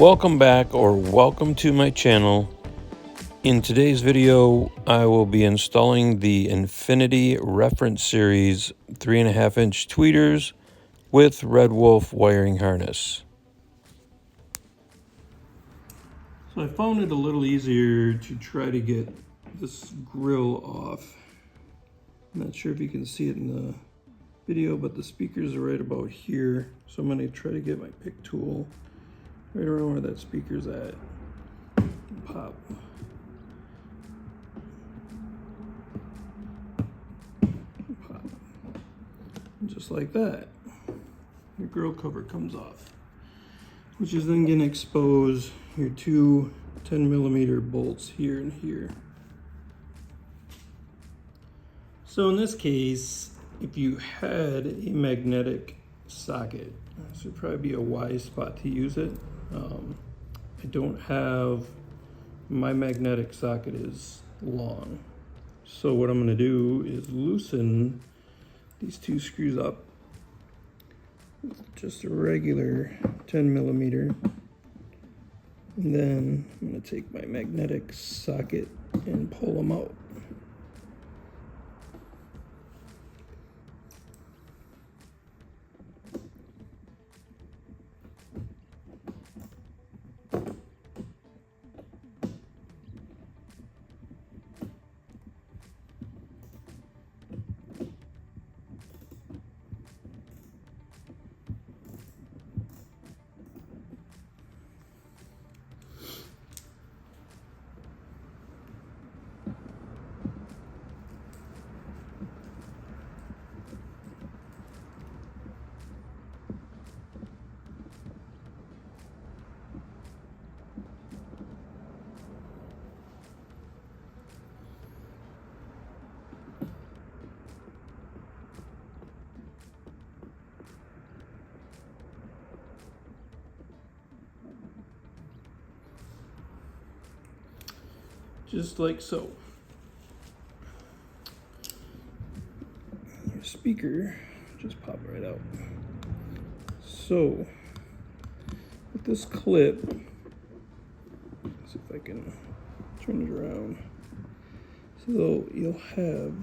Welcome back, or welcome to my channel. In today's video, I will be installing the Infinity Reference Series 3.5-inch tweeters with Red Wolf wiring harness. So I found it a little easier to try to get this grill off. I'm not sure if you can see it in the video, but the speakers are right about here. So I'm going to try to get my pick tool right around where that speaker's at. Pop. Pop. And just like that, your grill cover comes off, which is then going to expose your two 10mm bolts here and here. So in this case, if you had a magnetic socket, this would probably be a wise spot to use it. I don't have, my magnetic socket is long. So what I'm gonna do is loosen these two screws up with just a regular 10mm. And then I'm gonna take my magnetic socket and pull them out. Just like so. Your speaker just pop right out. So with this clip, let's see if I can turn it around. So you'll have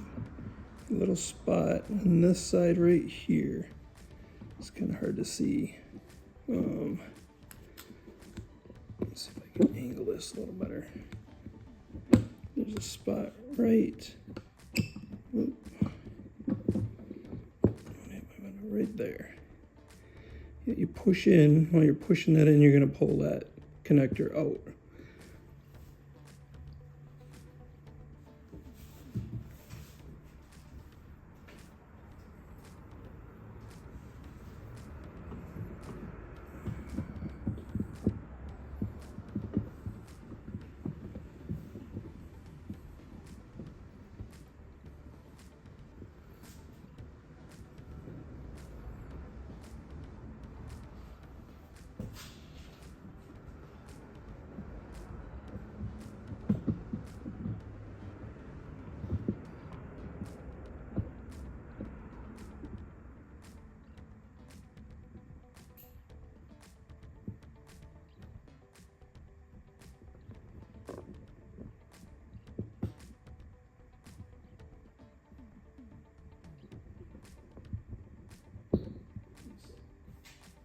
a little spot on this side right here. It's kind of hard to see. Let's see if I can angle this a little better. There's a spot right there. You push in, while you're pushing that in, you're going to pull that connector out.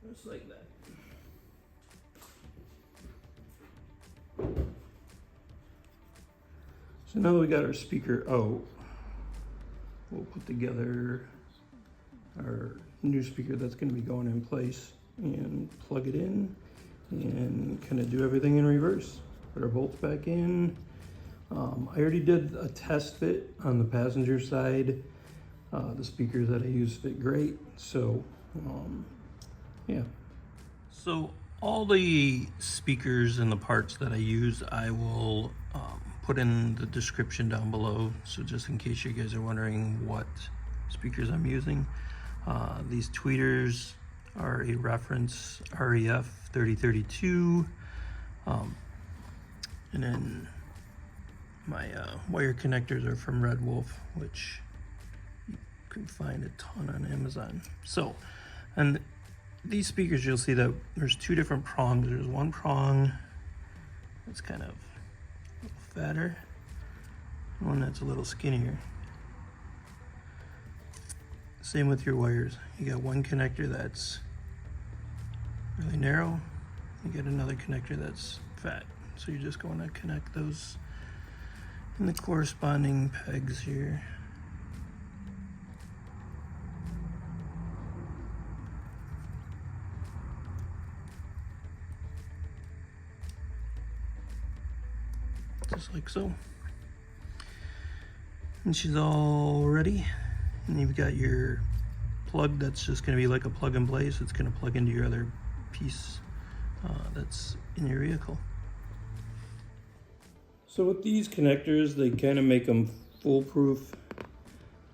Just like that. So now that we got our speaker out, we'll put together our new speaker that's going to be going in place and plug it in and kind of do everything in reverse. Put our bolts back in. I already did a test fit on the passenger side. The speakers that I use fit great. So yeah. So all the speakers and the parts that I use, I will put in the description down below. So just in case you guys are wondering what speakers I'm using. These tweeters are a reference REF 3032. And then my wire connectors are from Red Wolf, which you can find a ton on Amazon. So, and these speakers, you'll see that there's two different prongs. There's one prong that's kind of a little fatter, one that's a little skinnier. Same with your wires. You got one connector that's really narrow, you get another connector that's fat. So you're just going to connect those in the corresponding pegs here. Just like so. And she's all ready. And you've got your plug that's just going to be like a plug and play, so it's going to plug into your other piece that's in your vehicle. So with these connectors, they kind of make them foolproof.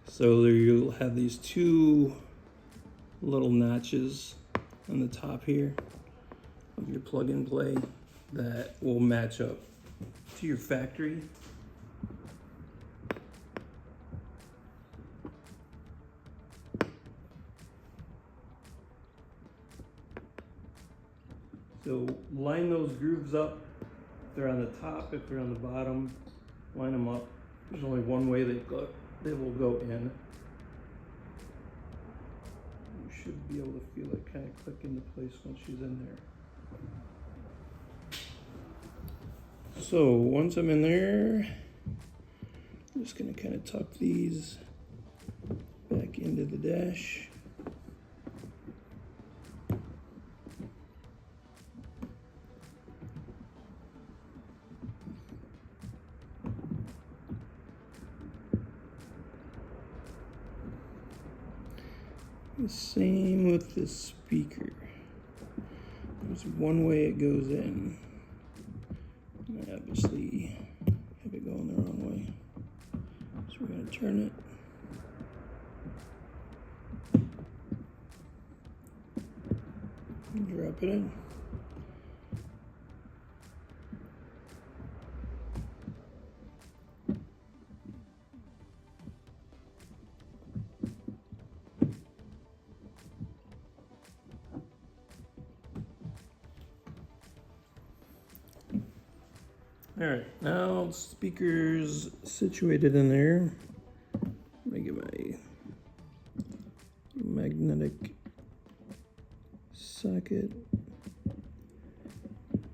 So there you'll have these two little notches on the top here of your plug and play that will match up to your factory. So line those grooves up. If they're on the top, if they're on the bottom, line them up. There's only one way they will go in. You should be able to feel it kind of click into place once she's in there. So once I'm in there, I'm just going to kind of tuck these back into the dash. The same with the speaker. There's one way it goes in. I obviously have it going the wrong way. So we're going to turn it. And drop it in. All right, now the speaker's situated in there. Let me get my magnetic socket.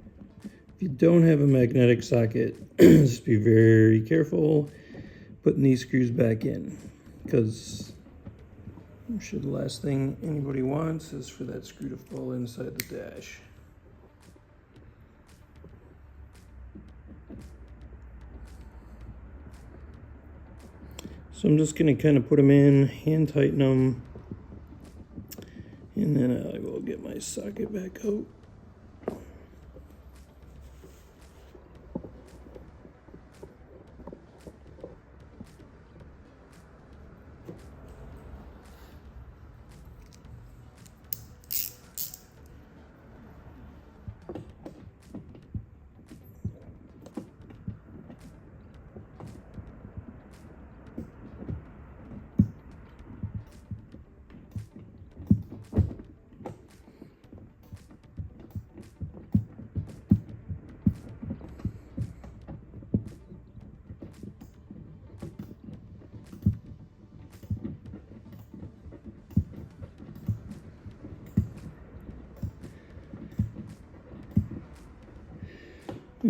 If you don't have a magnetic socket, just be very careful putting these screws back in, because I'm sure the last thing anybody wants is for that screw to fall inside the dash. So I'm just going to kind of put them in, hand tighten them, and then I will get my socket back out.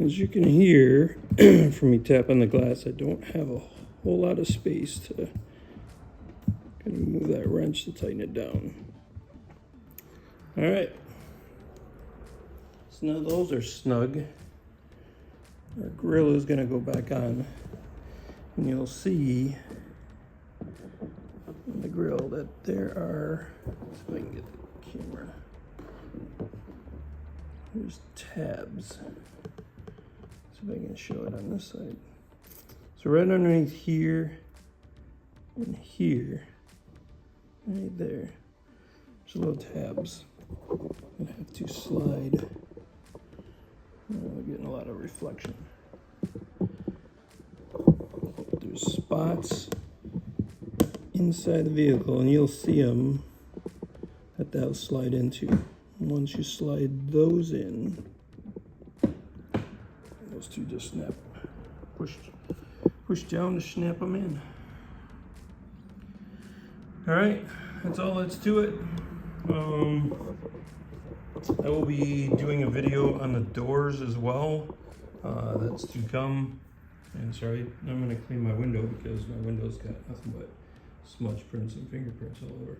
As you can hear from me tapping the glass, I don't have a whole lot of space to kind of move that wrench to tighten it down. All right, so now those are snug. Our grill is going to go back on, and you'll see on the grill that there are, let's see if I can get the camera, there's tabs. See if I can show it on this side. So right underneath here and here, right there, there's little tabs that have to slide. We're getting a lot of reflection. There's spots inside the vehicle, and you'll see them at that'll slide into. Once you slide those in, those two just snap, push down to snap them in. All right, that's all that's to it. I will be doing a video on the doors as well. That's to come. And sorry, I'm gonna clean my window because my window's got nothing but smudge prints and fingerprints all over.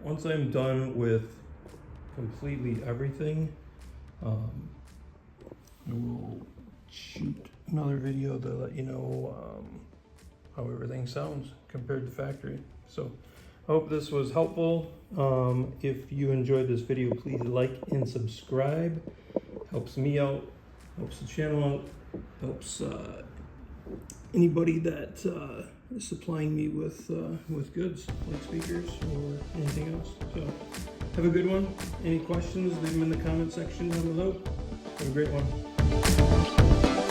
Once I'm done with completely everything, I will shoot another video to let you know how everything sounds compared to factory. So I hope this was helpful. If you enjoyed this video, please like and subscribe. Helps me out, helps the channel out, helps anybody that is supplying me with goods like speakers or anything else. So have a good one. Any questions, leave them in the comment section down below. Have a great one.